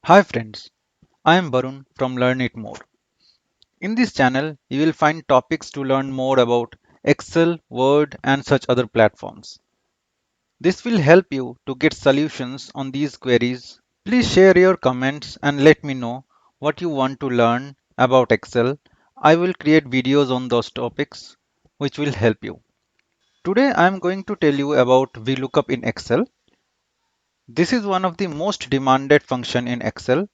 Hi friends, I am Barun from Learn It More. In this channel, you will find topics to learn more about Excel, Word, and such other platforms. This will help you to get solutions on these queries. Please share your comments and let me know what you want to learn about Excel. I will create videos on those topics which will help you. Today I am going to tell you about VLOOKUP in Excel. This is one of the most demanded function in Excel,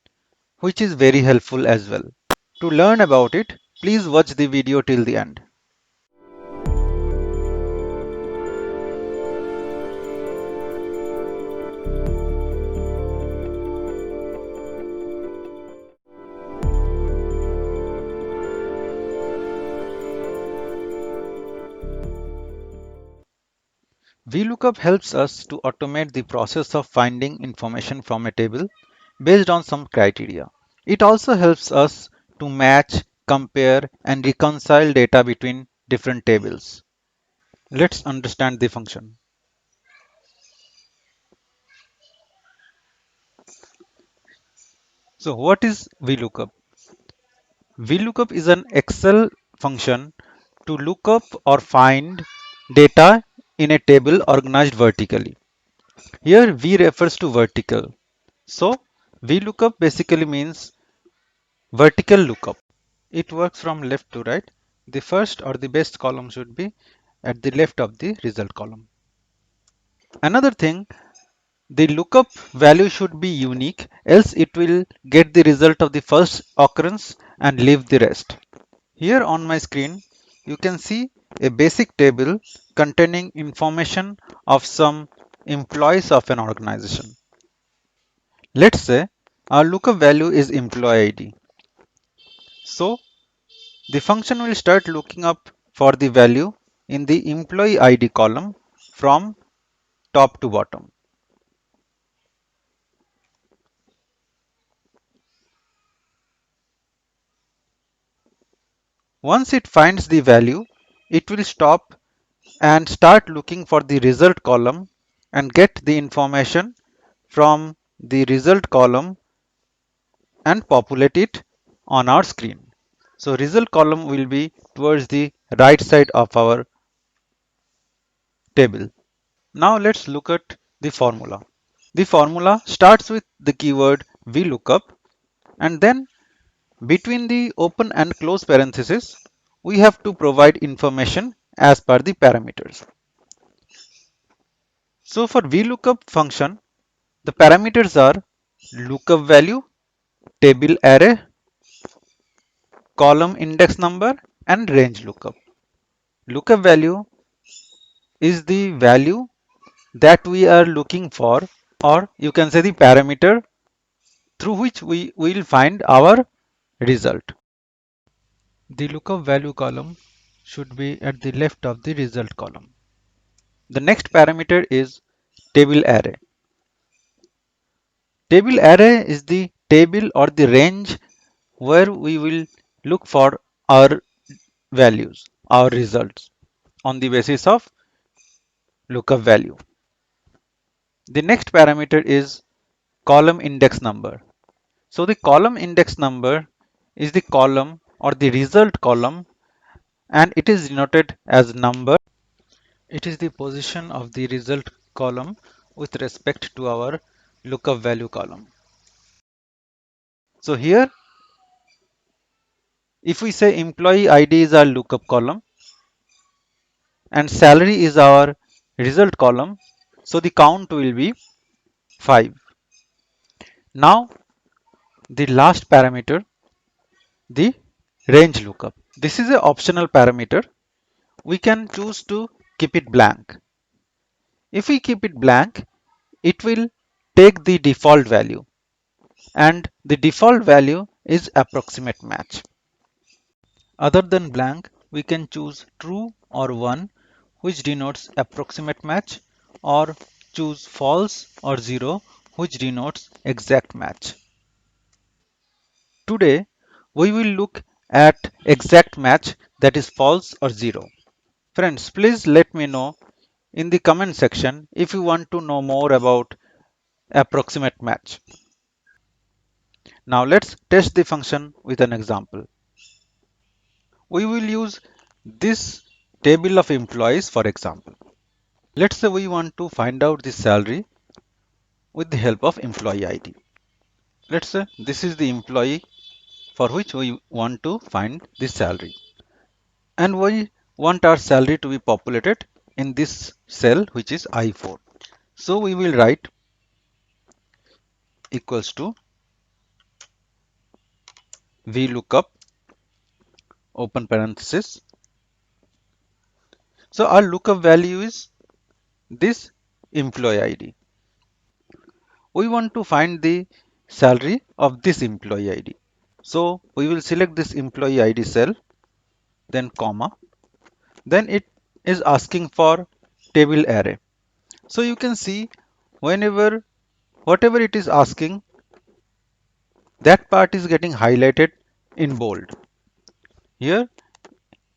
which is very helpful as well. To learn about it, please watch the video till the end. VLOOKUP helps us to automate the process of finding information from a table based on some criteria. It also helps us to match, compare, and reconcile data between different tables. Let's understand the function. So, what is VLOOKUP? VLOOKUP is an Excel function to look up or find data in a table organized vertically. Here V refers to vertical. So VLOOKUP basically means vertical lookup. It works from left to right. The first or the best column should be at the left of the result column. Another thing, the lookup value should be unique, else it will get the result of the first occurrence and leave the rest. Here on my screen, you can see a basic table containing information of some employees of an organization. Let's say our lookup value is employee ID. So the function will start looking up for the value in the employee ID column from top to bottom. Once it finds the value, it will stop and start looking for the result column and get the information from the result column and populate it on our screen. So result column will be towards the right side of our table. Now let's look at the formula. The formula starts with the keyword VLOOKUP, and then between the open and close parentheses, we have to provide information as per the parameters. So for VLOOKUP function, the parameters are lookup value, table array, column index number, and range lookup. Lookup value is the value that we are looking for, or you can say the parameter through which we will find our result. The lookup value column should be at the left of the result column. The next parameter is table array. Table array is the table or the range where we will look for our values, our results on the basis of lookup value. The next parameter is column index number. So the column index number is the column or the result column, and it is denoted as number. It is the position of the result column with respect to our lookup value column. So here, if we say employee ID is our lookup column and salary is our result column, so the count will be 5. Now, the last parameter, the range lookup. This is an optional parameter. We can choose to keep it blank. If we keep it blank, it will take the default value, and the default value is approximate match. Other than blank, we can choose true or 1, which denotes approximate match, or choose false or 0, which denotes exact match. Today, we will look at exact match, that is false or 0. Friends, please let me know in the comment section if you want to know more about approximate match. Now let's test the function with an example. We will use this table of employees for example. Let's say we want to find out the salary with the help of employee ID. Let's say this is the employee for which we want to find the salary. And we want our salary to be populated in this cell which is I4. So we will write equals to VLOOKUP open parenthesis. So our lookup value is this employee ID. We want to find the salary of this employee ID. So we will select this employee ID cell, then comma, then it is asking for table array. So you can see whenever whatever it is asking, that part is getting highlighted in bold. Here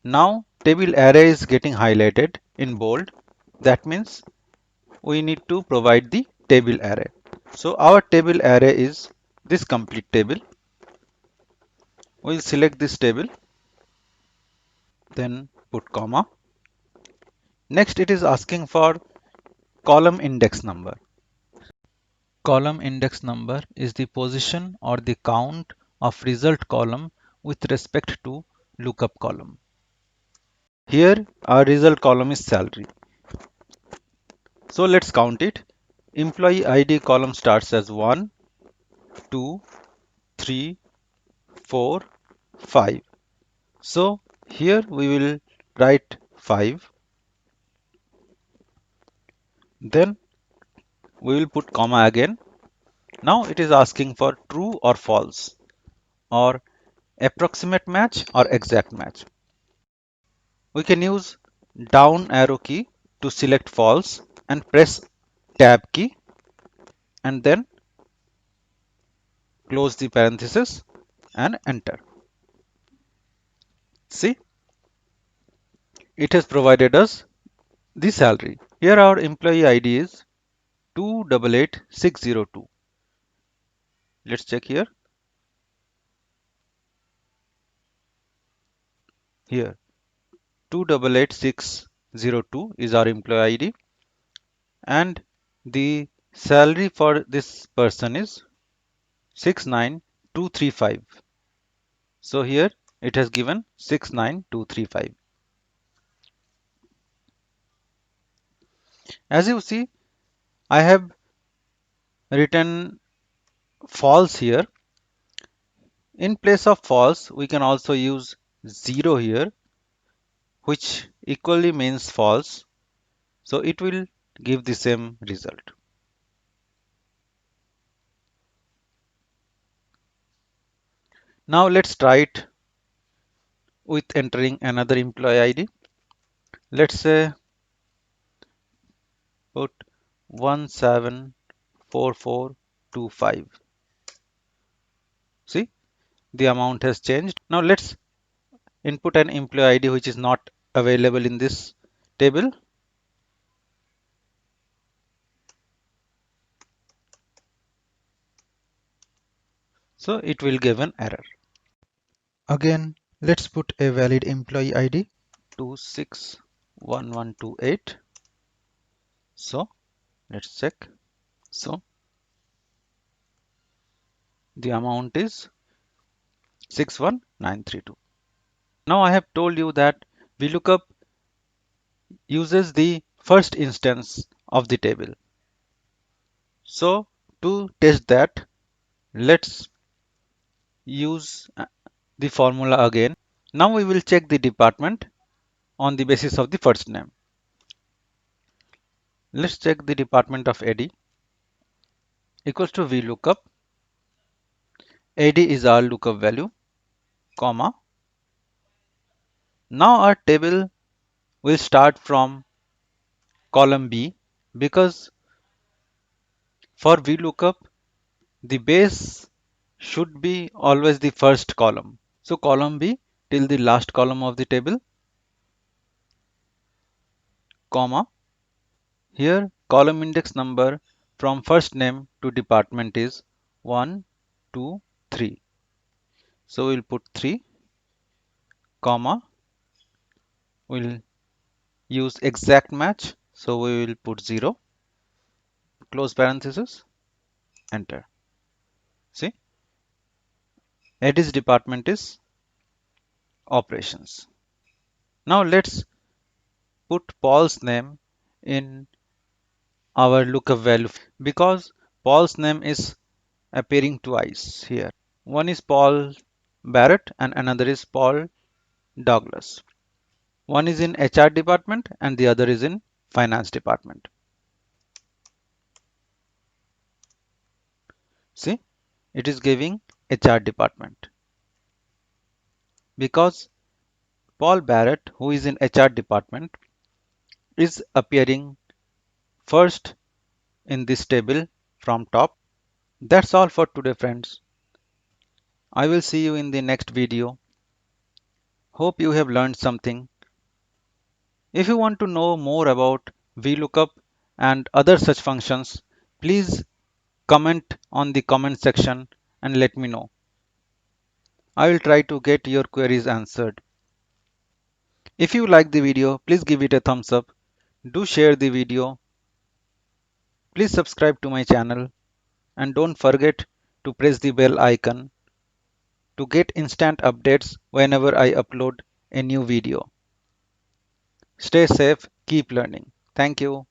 now table array is getting highlighted in bold. That means we need to provide the table array. So our table array is this complete table. We'll select this table, then put comma. Next it is asking for column index number. Column index number is the position or the count of result column with respect to lookup column. Here our result column is salary. So let's count it. Employee ID column starts as 1, 2, 3, 4, 5. So here we will write 5. Then we will put comma again. Now it is asking for true or false, or approximate match or exact match. We can use down arrow key to select false and press tab key and then close the parenthesis and enter. See, it has provided us the salary. Here our employee ID is 288602. Let's check here. Here 288602 is our employee ID and the salary for this person is 69235. So here it has given 69235. As you see, I have written false here. In place of false, we can also use 0 here, which equally means false. So it will give the same result. Now let's try it with entering another employee ID. Let's say put 174425. See, the amount has changed. Now let's input an employee ID which is not available in this table. So it will give an error. Again, let's put a valid employee ID 261128. So let's check. So the amount is 61932. Now I have told you that VLOOKUP uses the first instance of the table. So to test that, let's use the formula again. Now we will check the department on the basis of the first name. Let's check the department of AD equals to VLOOKUP. AD is our lookup value, comma. Now our table will start from column B because for VLOOKUP the base should be always the first column. So column B till the last column of the table, comma. Here column index number from first name to department is 1, 2, 3. So we'll put 3, comma, we'll use exact match. So we will put 0, close parenthesis, enter. See, Eddie's department is operations. Now let's put Paul's name in our lookup value because Paul's name is appearing twice here. One is Paul Barrett and another is Paul Douglas. One is in HR department and the other is in finance department. See, it is giving HR department because Paul Barrett, who is in HR department, is appearing first in this table from top. That's all for today, friends. I will see you in the next video. Hope you have learned something. If you want to know more about VLOOKUP and other such functions, please comment on the comment section and let me know. I will try to get your queries answered. If you like the video, please give it a thumbs up. Do share the video. Please subscribe to my channel and don't forget to press the bell icon to get instant updates whenever I upload a new video. Stay safe, keep learning. Thank you.